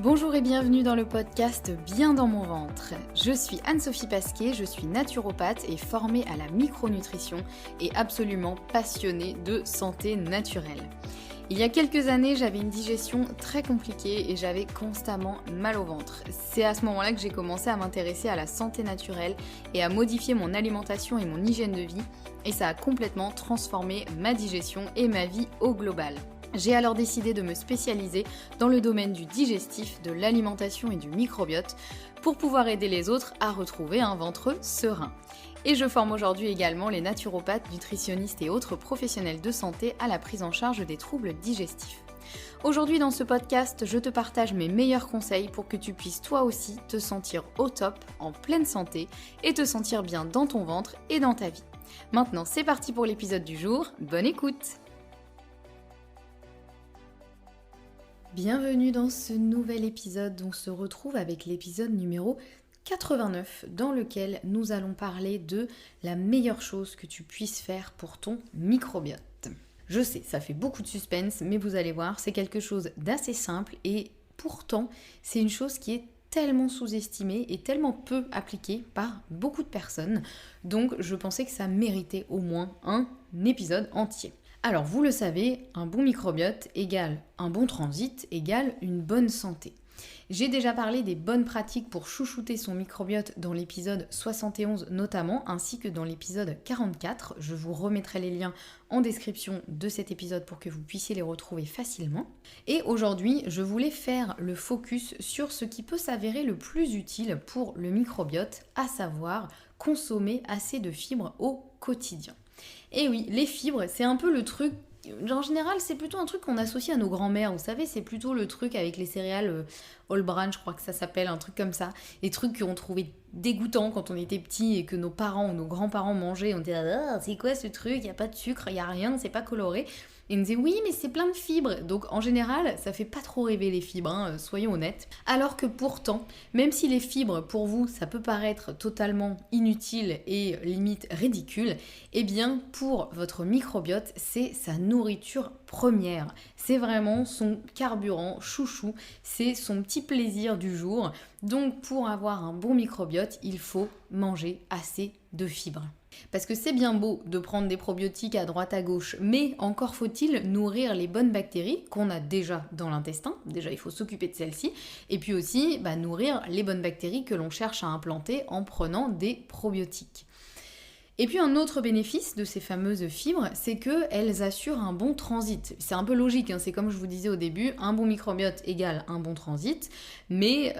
Bonjour et bienvenue dans le podcast Bien dans mon ventre. Je suis Anne-Sophie Pasquet, je suis naturopathe et formée à la micronutrition et absolument passionnée de santé naturelle. Il y a quelques années, j'avais une digestion très compliquée et j'avais constamment mal au ventre. C'est à ce moment-là que j'ai commencé à m'intéresser à la santé naturelle et à modifier mon alimentation et mon hygiène de vie, et ça a complètement transformé ma digestion et ma vie au global. J'ai alors décidé de me spécialiser dans le domaine du digestif, de l'alimentation et du microbiote pour pouvoir aider les autres à retrouver un ventre serein. Et je forme aujourd'hui également les naturopathes, nutritionnistes et autres professionnels de santé à la prise en charge des troubles digestifs. Aujourd'hui dans ce podcast, je te partage mes meilleurs conseils pour que tu puisses toi aussi te sentir au top, en pleine santé et te sentir bien dans ton ventre et dans ta vie. Maintenant c'est parti pour l'épisode du jour, bonne écoute! Bienvenue dans ce nouvel épisode, on se retrouve avec l'épisode numéro 89 dans lequel nous allons parler de la meilleure chose que tu puisses faire pour ton microbiote. Je sais, ça fait beaucoup de suspense, mais vous allez voir, c'est quelque chose d'assez simple et pourtant c'est une chose qui est tellement sous-estimée et tellement peu appliquée par beaucoup de personnes, donc je pensais que ça méritait au moins un épisode entier. Alors vous le savez, un bon microbiote égale un bon transit égale une bonne santé. J'ai déjà parlé des bonnes pratiques pour chouchouter son microbiote dans l'épisode 71 notamment, ainsi que dans l'épisode 44. Je vous remettrai les liens en description de cet épisode pour que vous puissiez les retrouver facilement. Et aujourd'hui, je voulais faire le focus sur ce qui peut s'avérer le plus utile pour le microbiote, à savoir consommer assez de fibres au quotidien. Et oui, les fibres, c'est un peu le truc, en général, c'est plutôt un truc qu'on associe à nos grands-mères, vous savez, c'est plutôt le truc avec les céréales All Bran, je crois que ça s'appelle, un truc comme ça. Les trucs qu'on trouvait dégoûtants quand on était petit et que nos parents ou nos grands-parents mangeaient, on disait ah, c'est quoi ce truc, il n'y a pas de sucre, il n'y a rien, c'est pas coloré. Et on disait oui mais c'est plein de fibres, donc en général ça fait pas trop rêver les fibres, soyons honnêtes. Alors que pourtant, même si les fibres pour vous ça peut paraître totalement inutile et limite ridicule, eh bien pour votre microbiote c'est sa nourriture première. C'est vraiment son carburant chouchou, c'est son petit plaisir du jour. Donc pour avoir un bon microbiote, il faut manger assez de fibres. Parce que c'est bien beau de prendre des probiotiques à droite à gauche, mais encore faut-il nourrir les bonnes bactéries qu'on a déjà dans l'intestin. Déjà, il faut s'occuper de celles-ci. Et puis aussi, nourrir les bonnes bactéries que l'on cherche à implanter en prenant des probiotiques. Et puis un autre bénéfice de ces fameuses fibres, c'est qu'elles assurent un bon transit. C'est un peu logique, c'est comme je vous disais au début, un bon microbiote égale un bon transit, mais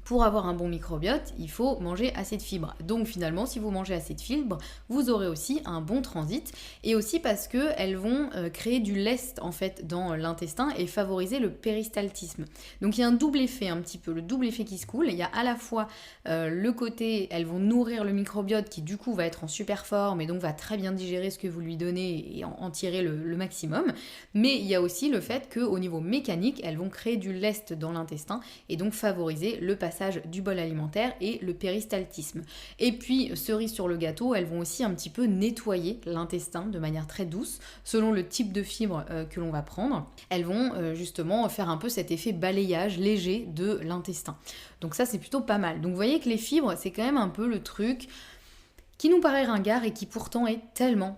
pour avoir un bon microbiote, il faut manger assez de fibres. Donc finalement, si vous mangez assez de fibres, vous aurez aussi un bon transit, et aussi parce qu'elles vont créer du lest en fait dans l'intestin et favoriser le péristaltisme. Donc il y a un double effet un petit peu, le double effet qui se coule. Il y a à la fois le côté, elles vont nourrir le microbiote qui du coup va être en super forme et donc va très bien digérer ce que vous lui donnez et en tirer le maximum. Mais il y a aussi le fait qu'au niveau mécanique, elles vont créer du lest dans l'intestin et donc favoriser le passage du bol alimentaire et le péristaltisme. Et puis, cerise sur le gâteau, elles vont aussi un petit peu nettoyer l'intestin de manière très douce, selon le type de fibre que l'on va prendre. Elles vont justement faire un peu cet effet balayage léger de l'intestin. Donc ça, c'est plutôt pas mal. Donc vous voyez que les fibres, c'est quand même un peu le truc qui nous paraît ringard et qui pourtant est tellement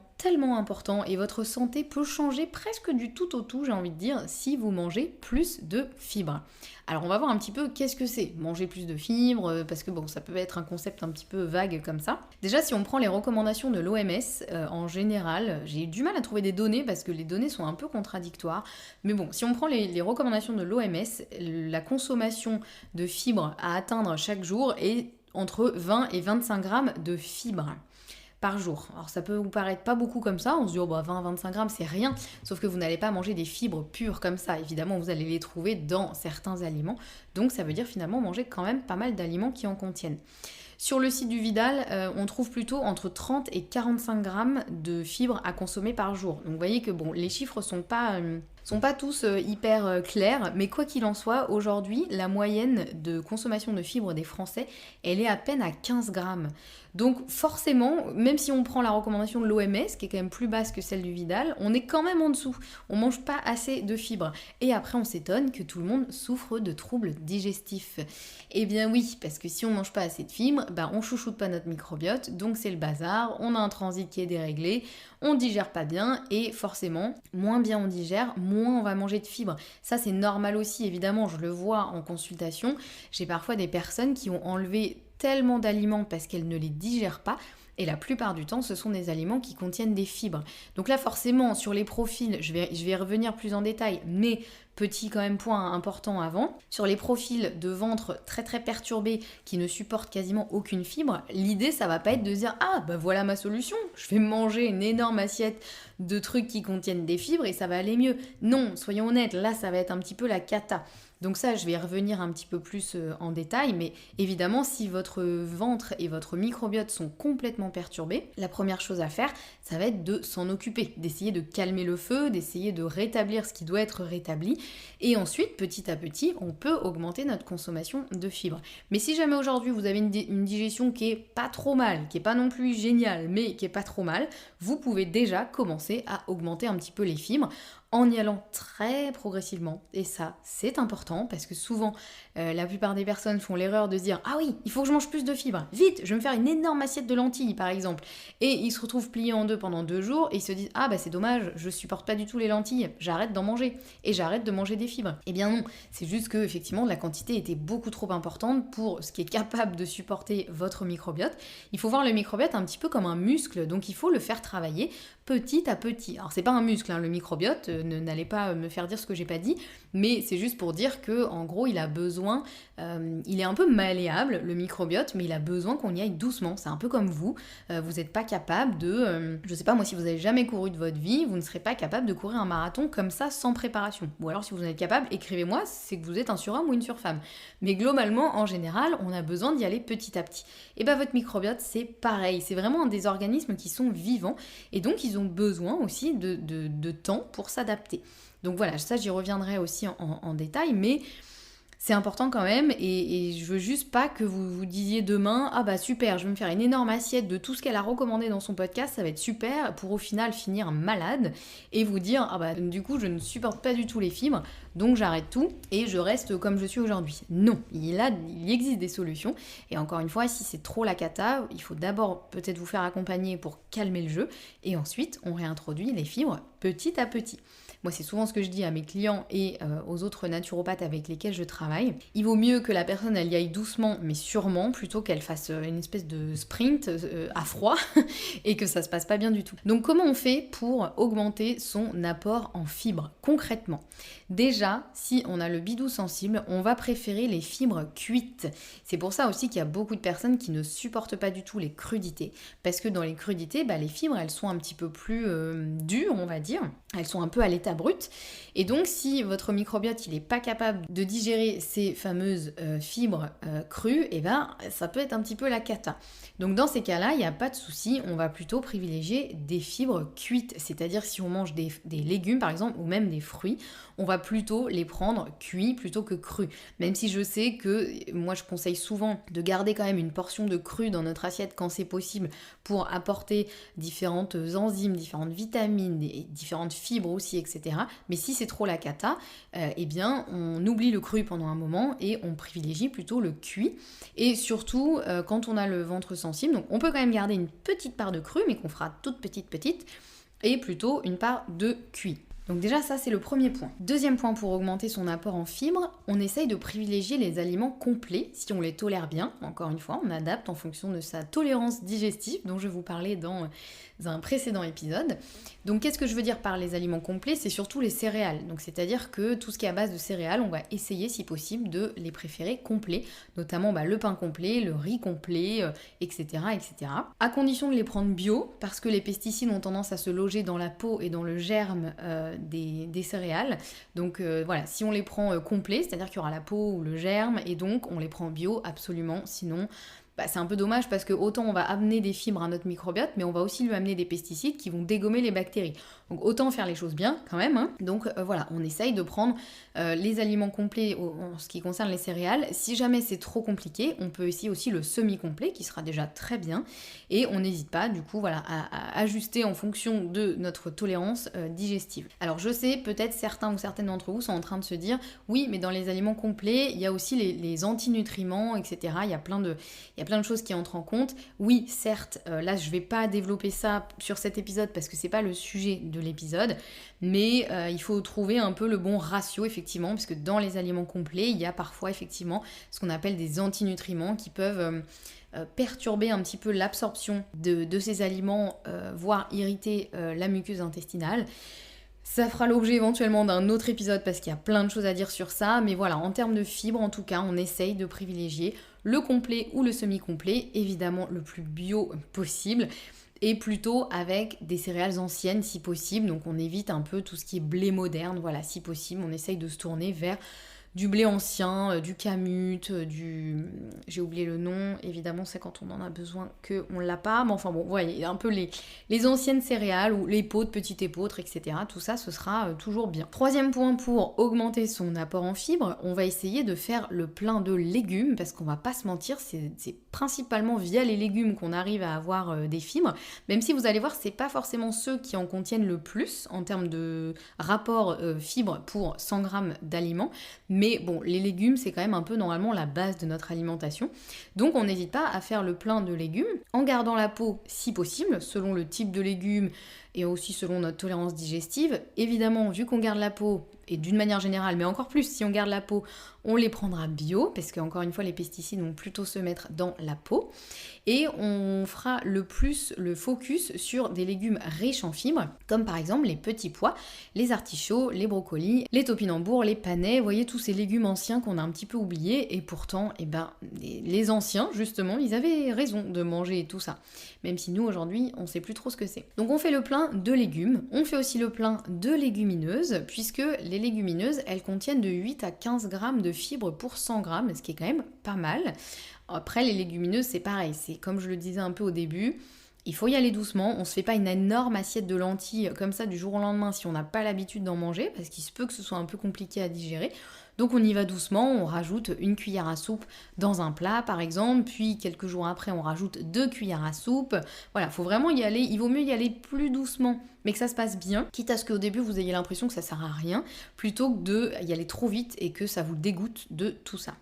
important, et votre santé peut changer presque du tout au tout, j'ai envie de dire, si vous mangez plus de fibres. Alors on va voir un petit peu qu'est-ce que c'est, manger plus de fibres, parce que bon, ça peut être un concept un petit peu vague comme ça. Déjà, si on prend les recommandations de l'OMS, en général, j'ai eu du mal à trouver des données parce que les données sont un peu contradictoires, mais bon, si on prend les recommandations de l'OMS, la consommation de fibres à atteindre chaque jour est entre 20 et 25 grammes de fibres par jour. Alors ça peut vous paraître pas beaucoup comme ça, on se dit 20-25 grammes c'est rien, sauf que vous n'allez pas manger des fibres pures comme ça, évidemment vous allez les trouver dans certains aliments, donc ça veut dire finalement manger quand même pas mal d'aliments qui en contiennent. Sur le site du Vidal, on trouve plutôt entre 30 et 45 grammes de fibres à consommer par jour. Donc vous voyez que bon, les chiffres sont pas sont pas tous hyper clairs, mais quoi qu'il en soit, aujourd'hui, la moyenne de consommation de fibres des Français, elle est à peine à 15 grammes. Donc forcément, même si on prend la recommandation de l'OMS, qui est quand même plus basse que celle du Vidal, on est quand même en dessous. On mange pas assez de fibres. Et après, on s'étonne que tout le monde souffre de troubles digestifs. Eh bien oui, parce que si on mange pas assez de fibres, bah on chouchoute pas notre microbiote, donc c'est le bazar, on a un transit qui est déréglé, on digère pas bien, et forcément, moins bien on digère, moins on va manger de fibres. Ça c'est normal aussi, évidemment, je le vois en consultation. J'ai parfois des personnes qui ont enlevé tellement d'aliments parce qu'elles ne les digèrent pas. Et la plupart du temps, ce sont des aliments qui contiennent des fibres. Donc là, forcément, sur les profils, je vais y revenir plus en détail, mais petit quand même point important avant, sur les profils de ventre très très perturbés qui ne supportent quasiment aucune fibre, l'idée ça va pas être de dire ah bah voilà ma solution, je vais manger une énorme assiette de trucs qui contiennent des fibres et ça va aller mieux. Non, soyons honnêtes, là ça va être un petit peu la cata. Donc ça, je vais y revenir un petit peu plus en détail, mais évidemment, si votre ventre et votre microbiote sont complètement perturbés, la première chose à faire, ça va être de s'en occuper, d'essayer de calmer le feu, d'essayer de rétablir ce qui doit être rétabli, et ensuite, petit à petit, on peut augmenter notre consommation de fibres. Mais si jamais aujourd'hui, vous avez une digestion qui est pas trop mal, qui est pas non plus géniale, mais qui est pas trop mal, vous pouvez déjà commencer à augmenter un petit peu les fibres, en y allant très progressivement. Et ça, c'est important parce que souvent, la plupart des personnes font l'erreur de se dire ah oui, il faut que je mange plus de fibres. Vite, je vais me faire une énorme assiette de lentilles, par exemple. Et ils se retrouvent pliés en deux pendant 2 jours et ils se disent ah bah c'est dommage, je supporte pas du tout les lentilles, j'arrête d'en manger. Et j'arrête de manger des fibres. Eh bien non, c'est juste que effectivement la quantité était beaucoup trop importante pour ce qui est capable de supporter votre microbiote. Il faut voir le microbiote un petit peu comme un muscle, donc il faut le faire travailler petit à petit. Alors c'est pas un muscle, hein, le microbiote, n'allez pas me faire dire ce que j'ai pas dit, mais c'est juste pour dire que en gros il a besoin, il est un peu malléable le microbiote, mais il a besoin qu'on y aille doucement. C'est un peu comme vous, vous n'êtes pas capable de, je sais pas moi, si vous avez jamais couru de votre vie, vous ne serez pas capable de courir un marathon comme ça sans préparation. Ou alors si vous en êtes capable, écrivez-moi, c'est que vous êtes un surhomme ou une surfemme. Mais globalement, en général, on a besoin d'y aller petit à petit. Et bien votre microbiote c'est pareil, c'est vraiment un des organismes qui sont vivants et donc ils ont besoin aussi de temps pour s'adapter. Donc voilà, ça j'y reviendrai aussi en détail, mais c'est important quand même et je veux juste pas que vous vous disiez demain ah bah super, je vais me faire une énorme assiette de tout ce qu'elle a recommandé dans son podcast, ça va être super, pour au final finir malade et vous dire ah bah du coup je ne supporte pas du tout les fibres, donc j'arrête tout et je reste comme je suis aujourd'hui. Non, il existe des solutions et encore une fois, si c'est trop la cata, il faut d'abord peut-être vous faire accompagner pour calmer le jeu et ensuite on réintroduit les fibres petit à petit. Moi, c'est souvent ce que je dis à mes clients et aux autres naturopathes avec lesquels je travaille. Il vaut mieux que la personne, elle y aille doucement, mais sûrement, plutôt qu'elle fasse une espèce de sprint à froid et que ça se passe pas bien du tout. Donc, comment on fait pour augmenter son apport en fibres concrètement? Déjà, si on a le bidou sensible, on va préférer les fibres cuites. C'est pour ça aussi qu'il y a beaucoup de personnes qui ne supportent pas du tout les crudités. Parce que dans les crudités, les fibres, elles sont un petit peu plus dures, on va dire. Elles sont un peu à l'état brut. Et donc, si votre microbiote, il n'est pas capable de digérer ces fameuses fibres crues, ça peut être un petit peu la cata. Donc, dans ces cas-là, il n'y a pas de souci. On va plutôt privilégier des fibres cuites. C'est-à-dire, si on mange des légumes, par exemple, ou même des fruits, on va plutôt les prendre cuits plutôt que crus. Même si je sais que moi je conseille souvent de garder quand même une portion de cru dans notre assiette quand c'est possible pour apporter différentes enzymes, différentes vitamines, différentes fibres aussi, etc. Mais si c'est trop la cata, on oublie le cru pendant un moment et on privilégie plutôt le cuit. Et surtout quand on a le ventre sensible, donc on peut quand même garder une petite part de cru mais qu'on fera toute petite et plutôt une part de cuit. Donc déjà ça c'est le premier point. Deuxième point pour augmenter son apport en fibres, on essaye de privilégier les aliments complets si on les tolère bien. Encore une fois, on adapte en fonction de sa tolérance digestive dont je vous parlais dans un précédent épisode. Donc qu'est-ce que je veux dire par les aliments complets? C'est surtout les céréales. Donc c'est-à-dire que tout ce qui est à base de céréales, on va essayer si possible de les préférer complets, notamment le pain complet, le riz complet, etc., etc. À condition de les prendre bio, parce que les pesticides ont tendance à se loger dans la peau et dans le germe des céréales. Donc voilà, si on les prend complets, c'est-à-dire qu'il y aura la peau ou le germe, et donc on les prend bio absolument, sinon c'est un peu dommage parce que autant on va amener des fibres à notre microbiote, mais on va aussi lui amener des pesticides qui vont dégommer les bactéries. Donc autant faire les choses bien quand même, hein. Donc voilà, on essaye de prendre les aliments complets en ce qui concerne les céréales. Si jamais c'est trop compliqué, on peut essayer aussi le semi-complet qui sera déjà très bien. Et on n'hésite pas du coup voilà, à ajuster en fonction de notre tolérance digestive. Alors je sais, peut-être certains ou certaines d'entre vous sont en train de se dire oui, mais dans les aliments complets, il y a aussi les antinutriments, etc. Il y a plein de choses qui entrent en compte. Oui, certes, là je vais pas développer ça sur cet épisode parce que c'est pas le sujet de l'épisode, mais il faut trouver un peu le bon ratio effectivement, parce que dans les aliments complets, il y a parfois effectivement ce qu'on appelle des antinutriments qui peuvent perturber un petit peu l'absorption de ces aliments, voire irriter la muqueuse intestinale. Ça fera l'objet éventuellement d'un autre épisode parce qu'il y a plein de choses à dire sur ça, mais voilà, en termes de fibres, en tout cas, on essaye de privilégier le complet ou le semi-complet, évidemment le plus bio possible, et plutôt avec des céréales anciennes si possible, donc on évite un peu tout ce qui est blé moderne, voilà, si possible, on essaye de se tourner vers du blé ancien, du kamut, j'ai oublié le nom, évidemment c'est quand on en a besoin qu'on l'a pas, mais enfin bon, vous voyez, un peu les anciennes céréales ou l'épeautre, petite épeautre, etc. Tout ça, ce sera toujours bien. Troisième point pour augmenter son apport en fibres, on va essayer de faire le plein de légumes, parce qu'on va pas se mentir, c'est principalement via les légumes qu'on arrive à avoir des fibres, même si vous allez voir, c'est pas forcément ceux qui en contiennent le plus en termes de rapport fibres pour 100 grammes d'aliments, mais bon, les légumes, c'est quand même un peu normalement la base de notre alimentation. Donc on n'hésite pas à faire le plein de légumes en gardant la peau si possible, selon le type de légumes et aussi selon notre tolérance digestive. Évidemment, vu qu'on garde la peau, et d'une manière générale, mais encore plus si on garde la peau, on les prendra bio, parce qu'encore une fois, les pesticides vont plutôt se mettre dans la peau. Et on fera le focus sur des légumes riches en fibres, comme par exemple les petits pois, les artichauts, les brocolis, les topinambours, les panais, vous voyez tous ces légumes anciens qu'on a un petit peu oubliés, et pourtant, les anciens, justement, ils avaient raison de manger tout ça. Même si nous, aujourd'hui, on sait plus trop ce que c'est. Donc on fait le plein de légumes, on fait aussi le plein de légumineuses, puisque les légumineuses, elles contiennent de 8 à 15 grammes de fibres pour 100 grammes, ce qui est quand même pas mal. Après, les légumineuses, c'est pareil, c'est comme je le disais un peu au début, il faut y aller doucement, on se fait pas une énorme assiette de lentilles comme ça du jour au lendemain si on n'a pas l'habitude d'en manger, parce qu'il se peut que ce soit un peu compliqué à digérer. Donc on y va doucement, on rajoute une cuillère à soupe dans un plat par exemple, puis quelques jours après on rajoute 2 cuillères à soupe. Voilà, faut vraiment y aller, il vaut mieux y aller plus doucement, mais que ça se passe bien, quitte à ce qu'au début vous ayez l'impression que ça sert à rien, plutôt que de y aller trop vite et que ça vous dégoûte de tout ça.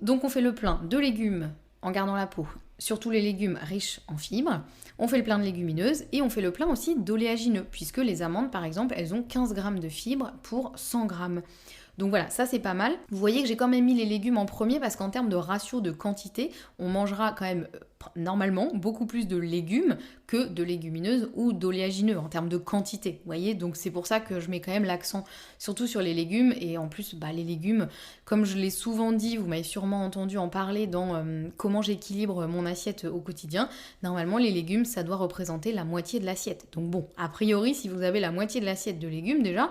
Donc on fait le plein de légumes en gardant la peau, surtout les légumes riches en fibres. On fait le plein de légumineuses et on fait le plein aussi d'oléagineux, puisque les amandes par exemple, elles ont 15 grammes de fibres pour 100 grammes. Donc voilà, ça c'est pas mal. Vous voyez que j'ai quand même mis les légumes en premier parce qu'en termes de ratio de quantité, on mangera quand même normalement beaucoup plus de légumes que de légumineuses ou d'oléagineux en termes de quantité. Vous voyez, donc c'est pour ça que je mets quand même l'accent surtout sur les légumes. Et en plus, les légumes, comme je l'ai souvent dit, vous m'avez sûrement entendu en parler dans comment j'équilibre mon assiette au quotidien. Normalement, les légumes, ça doit représenter la moitié de l'assiette. Donc bon, a priori, si vous avez la moitié de l'assiette de légumes déjà,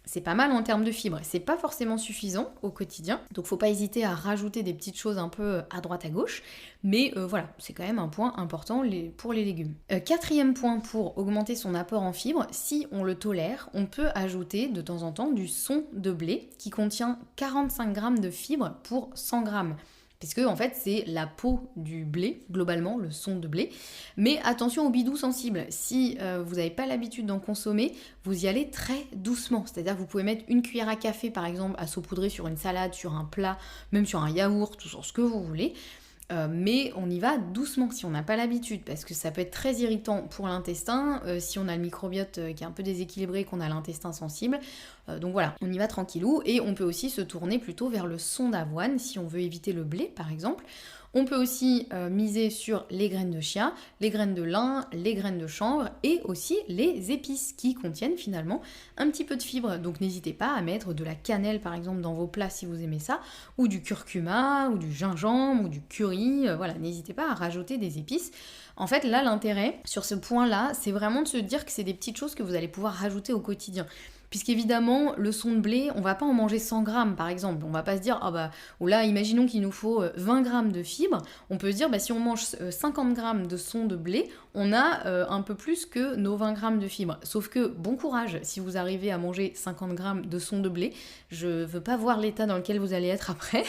c'est pas mal en termes de fibres. C'est pas forcément suffisant au quotidien, donc faut pas hésiter à rajouter des petites choses un peu à droite à gauche, mais voilà, c'est quand même un point important pour les légumes. Quatrième point pour augmenter son apport en fibres, si on le tolère, on peut ajouter de temps en temps du son de blé qui contient 45 grammes de fibres pour 100 grammes. Puisque en fait c'est la peau du blé, globalement le son de blé. Mais attention aux bidous sensibles, si vous n'avez pas l'habitude d'en consommer, vous y allez très doucement. C'est-à-dire que vous pouvez mettre une cuillère à café par exemple à saupoudrer sur une salade, sur un plat, même sur un yaourt, ou sur ce que vous voulez. Mais on y va doucement si on n'a pas l'habitude, parce que ça peut être très irritant pour l'intestin, si on a le microbiote qui est un peu déséquilibré, qu'on a l'intestin sensible. Donc voilà, on y va tranquillou, et on peut aussi se tourner plutôt vers le son d'avoine si on veut éviter le blé par exemple. On peut aussi miser sur les graines de chia, les graines de lin, les graines de chanvre et aussi les épices qui contiennent finalement un petit peu de fibre. Donc n'hésitez pas à mettre de la cannelle par exemple dans vos plats si vous aimez ça, ou du curcuma, ou du gingembre, ou du curry. Voilà, n'hésitez pas à rajouter des épices. En fait, là, l'intérêt sur ce point-là, c'est vraiment de se dire que c'est des petites choses que vous allez pouvoir rajouter au quotidien. Puisqu'évidemment, le son de blé, on va pas en manger 100 grammes par exemple. On va pas se dire, ah bah, ou là, imaginons qu'il nous faut 20 grammes de fibres. On peut se dire, bah, si on mange 50 grammes de son de blé, on a un peu plus que nos 20 grammes de fibres. Sauf que, bon courage, si vous arrivez à manger 50 grammes de son de blé, je veux pas voir l'état dans lequel vous allez être après.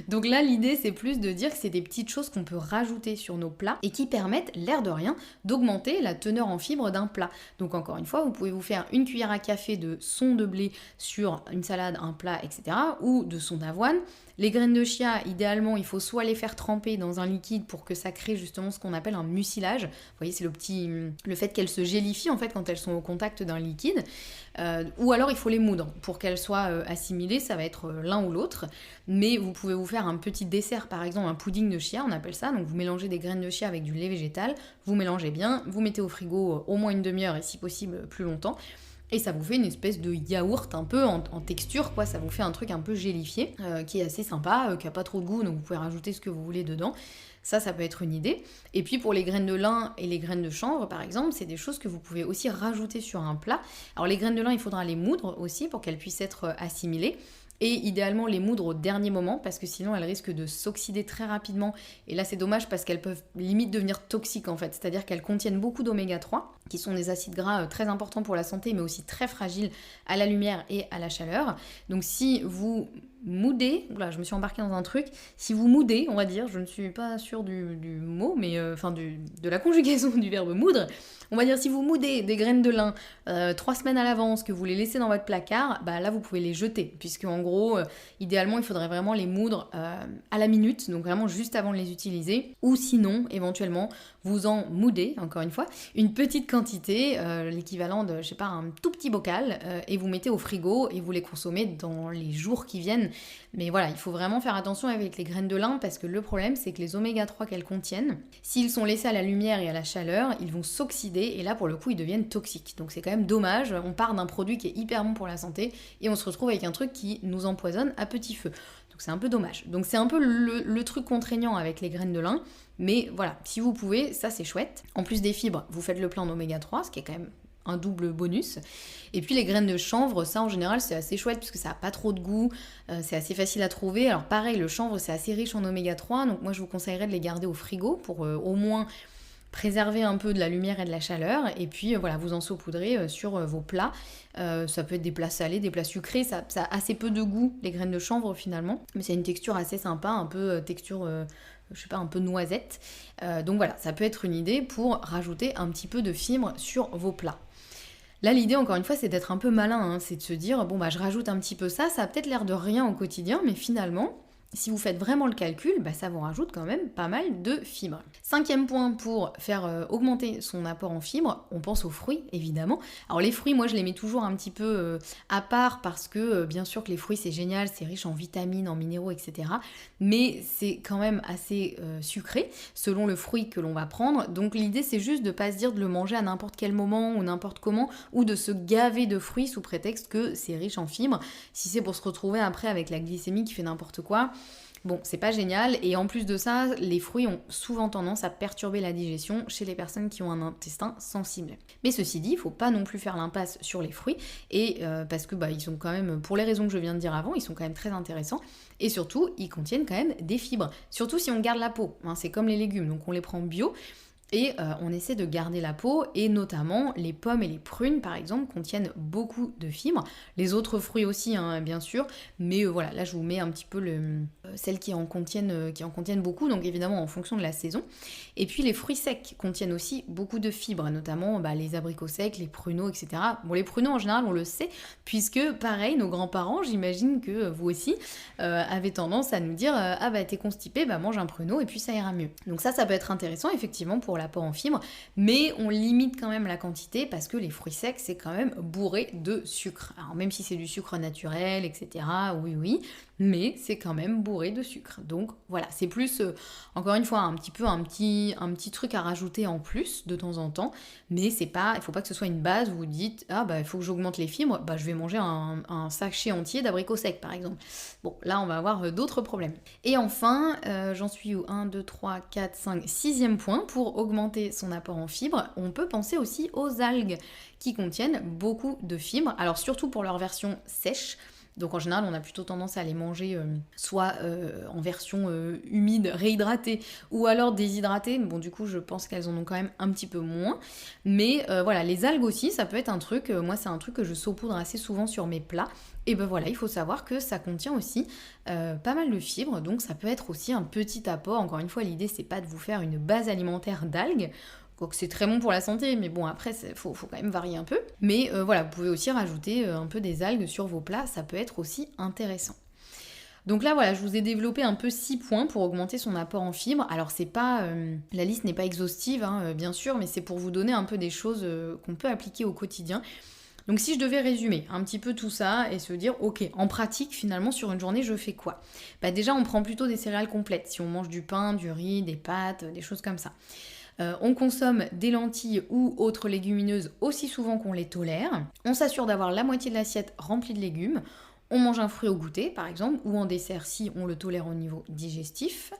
Donc là, l'idée, c'est plus de dire que c'est des petites choses qu'on peut rajouter sur nos plats et qui permettent, l'air de rien, d'augmenter la teneur en fibres d'un plat. Donc encore une fois, vous pouvez vous faire une cuillère à café de son de blé sur une salade, un plat, etc. ou de son d'avoine. Les graines de chia, idéalement, il faut soit les faire tremper dans un liquide pour que ça crée justement ce qu'on appelle un mucilage. Vous voyez, c'est le fait qu'elles se gélifient en fait quand elles sont au contact d'un liquide. Ou alors il faut les moudre pour qu'elles soient assimilées, ça va être l'un ou l'autre. Mais vous pouvez vous faire un petit dessert, par exemple un pudding de chia, on appelle ça. Donc vous mélangez des graines de chia avec du lait végétal, vous mélangez bien, vous mettez au frigo au moins une demi-heure et si possible plus longtemps. Et ça vous fait une espèce de yaourt un peu en texture, quoi. Ça vous fait un truc un peu gélifié, qui est assez sympa, qui a pas trop de goût, donc vous pouvez rajouter ce que vous voulez dedans. Ça peut être une idée. Et puis pour les graines de lin et les graines de chanvre, par exemple, c'est des choses que vous pouvez aussi rajouter sur un plat. Alors les graines de lin, il faudra les moudre aussi pour qu'elles puissent être assimilées. Et idéalement les moudre au dernier moment parce que sinon elles risquent de s'oxyder très rapidement. Et là c'est dommage parce qu'elles peuvent limite devenir toxiques en fait. C'est-à-dire qu'elles contiennent beaucoup d'oméga 3 qui sont des acides gras très importants pour la santé mais aussi très fragiles à la lumière et à la chaleur. Donc si vous moudez, oula, je me suis embarquée dans un truc, si vous moudez, on va dire, je ne suis pas sûre du mot, mais de la conjugaison du verbe moudre, on va dire si vous moudez des graines de lin 3 semaines à l'avance, que vous les laissez dans votre placard, bah là vous pouvez les jeter, puisque en gros, idéalement il faudrait vraiment les moudre à la minute, donc vraiment juste avant de les utiliser, ou sinon, éventuellement, vous en moudez, encore une fois, une petite quantité, l'équivalent de, je sais pas, un tout petit bocal, et vous mettez au frigo et vous les consommez dans les jours qui viennent. Mais voilà, il faut vraiment faire attention avec les graines de lin parce que le problème c'est que les oméga 3 qu'elles contiennent, s'ils sont laissés à la lumière et à la chaleur, ils vont s'oxyder et là pour le coup ils deviennent toxiques. Donc c'est quand même dommage, on part d'un produit qui est hyper bon pour la santé et on se retrouve avec un truc qui nous empoisonne à petit feu. Donc c'est un peu dommage. Donc c'est un peu le truc contraignant avec les graines de lin. Mais voilà, si vous pouvez, ça c'est chouette. En plus des fibres, vous faites le plein en oméga 3, ce qui est quand même un double bonus. Et puis les graines de chanvre, ça en général c'est assez chouette puisque ça n'a pas trop de goût, c'est assez facile à trouver. Alors pareil, le chanvre c'est assez riche en oméga 3, donc moi je vous conseillerais de les garder au frigo pour au moins préserver un peu de la lumière et de la chaleur. Et puis voilà, vous en saupoudrez sur vos plats. Ça peut être des plats salés, des plats sucrés, ça a assez peu de goût les graines de chanvre finalement. Mais c'est une texture assez sympa, un peu texture... je sais pas, un peu noisette. Donc voilà, ça peut être une idée pour rajouter un petit peu de fibres sur vos plats. Là, l'idée, encore une fois, c'est d'être un peu malin, hein, c'est de se dire, bon, bah, je rajoute un petit peu ça a peut-être l'air de rien au quotidien, mais finalement, si vous faites vraiment le calcul, bah, ça vous rajoute quand même pas mal de fibres. 5e point pour faire augmenter son apport en fibres, on pense aux fruits, évidemment. Alors les fruits, moi je les mets toujours un petit peu à part parce que bien sûr que les fruits c'est génial, c'est riche en vitamines, en minéraux, etc. Mais c'est quand même assez sucré selon le fruit que l'on va prendre. Donc l'idée c'est juste de pas se dire de le manger à n'importe quel moment ou n'importe comment, ou de se gaver de fruits sous prétexte que c'est riche en fibres. Si c'est pour se retrouver après avec la glycémie qui fait n'importe quoi, bon, c'est pas génial, et en plus de ça, les fruits ont souvent tendance à perturber la digestion chez les personnes qui ont un intestin sensible. Mais ceci dit, il faut pas non plus faire l'impasse sur les fruits, et parce que ils sont quand même, pour les raisons que je viens de dire avant, ils sont quand même très intéressants, et surtout, ils contiennent quand même des fibres. Surtout si on garde la peau, hein, c'est comme les légumes, donc on les prend bio, et on essaie de garder la peau, et notamment les pommes et les prunes par exemple contiennent beaucoup de fibres, les autres fruits aussi hein, bien sûr, mais voilà, là je vous mets un petit peu celles qui en contiennent beaucoup, donc évidemment en fonction de la saison. Et puis les fruits secs contiennent aussi beaucoup de fibres, notamment les abricots secs, les pruneaux, etc. Bon, les pruneaux en général on le sait, puisque pareil, nos grands-parents, j'imagine que vous aussi, avaient tendance à nous dire ah bah t'es constipé, bah mange un pruneau et puis ça ira mieux. Donc ça peut être intéressant effectivement pour l'apport en fibres, mais on limite quand même la quantité parce que les fruits secs c'est quand même bourré de sucre. Alors même si c'est du sucre naturel, etc. Oui, mais c'est quand même bourré de sucre. Donc voilà, c'est plus, encore une fois, un petit truc à rajouter en plus de temps en temps, mais c'est pas, il faut pas que ce soit une base où vous dites ah bah il faut que j'augmente les fibres, bah je vais manger un sachet entier d'abricots secs par exemple. Bon, là on va avoir d'autres problèmes. Et enfin, j'en suis au 1, 2, 3, 4, 5, 6e point pour augmenter son apport en fibres, on peut penser aussi aux algues qui contiennent beaucoup de fibres, alors surtout pour leur version sèche. Donc en général, on a plutôt tendance à les manger soit en version humide, réhydratée, ou alors déshydratée. Bon, du coup, je pense qu'elles en ont quand même un petit peu moins. Mais voilà, les algues aussi, ça peut être un truc, moi c'est un truc que je saupoudre assez souvent sur mes plats. Et ben voilà, il faut savoir que ça contient aussi pas mal de fibres, donc ça peut être aussi un petit apport. Encore une fois, l'idée c'est pas de vous faire une base alimentaire d'algues, quoique c'est très bon pour la santé, mais bon après faut quand même varier un peu. Mais voilà, vous pouvez aussi rajouter un peu des algues sur vos plats, ça peut être aussi intéressant. Donc là voilà, je vous ai développé un peu 6 points pour augmenter son apport en fibres. Alors c'est pas, la liste n'est pas exhaustive hein, bien sûr, mais c'est pour vous donner un peu des choses qu'on peut appliquer au quotidien. Donc si je devais résumer un petit peu tout ça et se dire, ok, en pratique, finalement, sur une journée, je fais quoi ? Bah déjà, on prend plutôt des céréales complètes, si on mange du pain, du riz, des pâtes, des choses comme ça. On consomme des lentilles ou autres légumineuses aussi souvent qu'on les tolère. On s'assure d'avoir la moitié de l'assiette remplie de légumes. On mange un fruit au goûter, par exemple, ou en dessert si on le tolère au niveau digestif.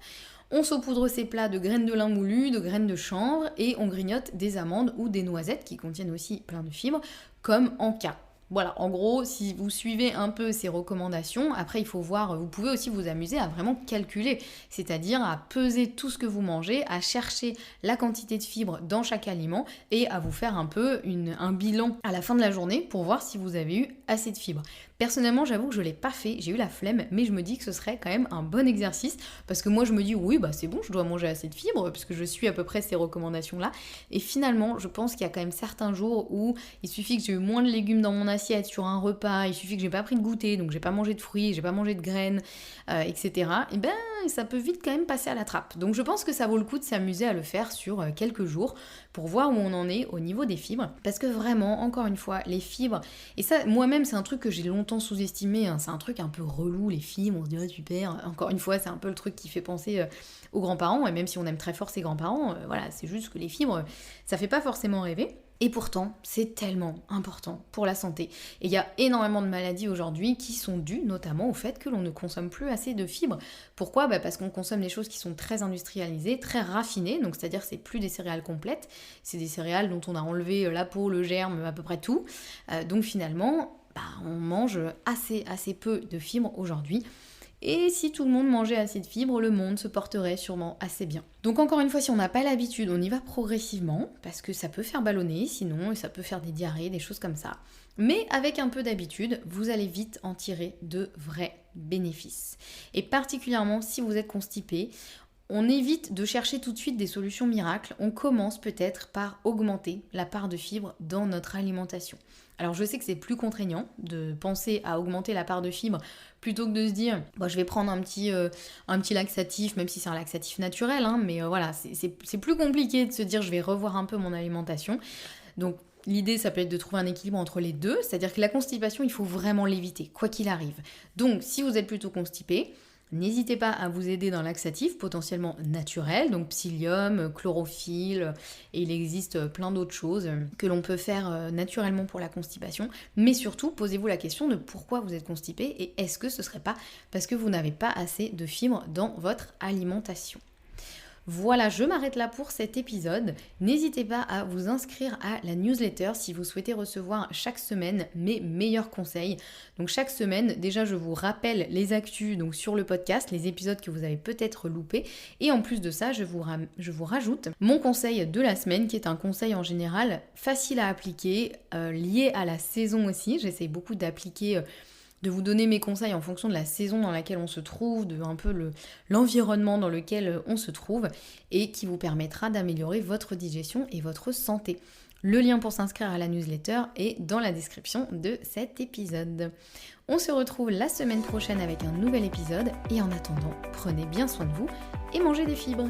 On saupoudre ses plats de graines de lin moulues, de graines de chanvre et on grignote des amandes ou des noisettes qui contiennent aussi plein de fibres, comme en cas. Voilà, en gros, si vous suivez un peu ces recommandations, après il faut voir, vous pouvez aussi vous amuser à vraiment calculer, c'est-à-dire à peser tout ce que vous mangez, à chercher la quantité de fibres dans chaque aliment et à vous faire un peu un bilan à la fin de la journée pour voir si vous avez eu assez de fibres. Personnellement, j'avoue que je ne l'ai pas fait, j'ai eu la flemme, mais je me dis que ce serait quand même un bon exercice, parce que moi je me dis oui, bah c'est bon, je dois manger assez de fibres, puisque je suis à peu près ces recommandations-là, et finalement, je pense qu'il y a quand même certains jours où il suffit que j'ai eu moins de légumes dans mon assiette sur un repas, il suffit que j'ai pas pris de goûter, donc j'ai pas mangé de fruits, j'ai pas mangé de graines, etc. Et ben, ça peut vite quand même passer à la trappe. Donc je pense que ça vaut le coup de s'amuser à le faire sur quelques jours, pour voir où on en est au niveau des fibres, parce que vraiment, encore une fois, les fibres, et ça, moi-même, c'est un truc que j'ai longtemps sous-estimé, hein, c'est un truc un peu relou, les fibres, on se dit ouais, super, encore une fois, c'est un peu le truc qui fait penser aux grands-parents, et même si on aime très fort ses grands-parents, voilà, c'est juste que les fibres, ça fait pas forcément rêver. Et pourtant, c'est tellement important pour la santé. Et il y a énormément de maladies aujourd'hui qui sont dues notamment au fait que l'on ne consomme plus assez de fibres. Pourquoi ? Parce qu'on consomme des choses qui sont très industrialisées, très raffinées, donc c'est-à-dire que c'est plus des céréales complètes, c'est des céréales dont on a enlevé la peau, le germe, à peu près tout. Donc finalement, on mange assez peu de fibres aujourd'hui. Et si tout le monde mangeait assez de fibres, le monde se porterait sûrement assez bien. Donc encore une fois, si on n'a pas l'habitude, on y va progressivement, parce que ça peut faire ballonner sinon, et ça peut faire des diarrhées, des choses comme ça. Mais avec un peu d'habitude, vous allez vite en tirer de vrais bénéfices. Et particulièrement si vous êtes constipé, on évite de chercher tout de suite des solutions miracles, on commence peut-être par augmenter la part de fibres dans notre alimentation. Alors je sais que c'est plus contraignant de penser à augmenter la part de fibres plutôt que de se dire je vais prendre un petit laxatif, même si c'est un laxatif naturel, hein, mais voilà, c'est plus compliqué de se dire je vais revoir un peu mon alimentation. Donc l'idée, ça peut être de trouver un équilibre entre les deux, c'est-à-dire que la constipation, il faut vraiment l'éviter, quoi qu'il arrive. Donc si vous êtes plutôt constipé, n'hésitez pas à vous aider d'un laxatif potentiellement naturel, donc psyllium, chlorophylle, et il existe plein d'autres choses que l'on peut faire naturellement pour la constipation. Mais surtout, posez-vous la question de pourquoi vous êtes constipé et est-ce que ce serait pas parce que vous n'avez pas assez de fibres dans votre alimentation. Voilà, je m'arrête là pour cet épisode. N'hésitez pas à vous inscrire à la newsletter si vous souhaitez recevoir chaque semaine mes meilleurs conseils. Donc chaque semaine, déjà je vous rappelle les actus donc sur le podcast, les épisodes que vous avez peut-être loupés. Et en plus de ça, je vous rajoute mon conseil de la semaine qui est un conseil en général facile à appliquer, lié à la saison aussi. J'essaie beaucoup d'appliquer... de vous donner mes conseils en fonction de la saison dans laquelle on se trouve, de un peu l'environnement dans lequel on se trouve et qui vous permettra d'améliorer votre digestion et votre santé. Le lien pour s'inscrire à la newsletter est dans la description de cet épisode. On se retrouve la semaine prochaine avec un nouvel épisode et en attendant, prenez bien soin de vous et mangez des fibres.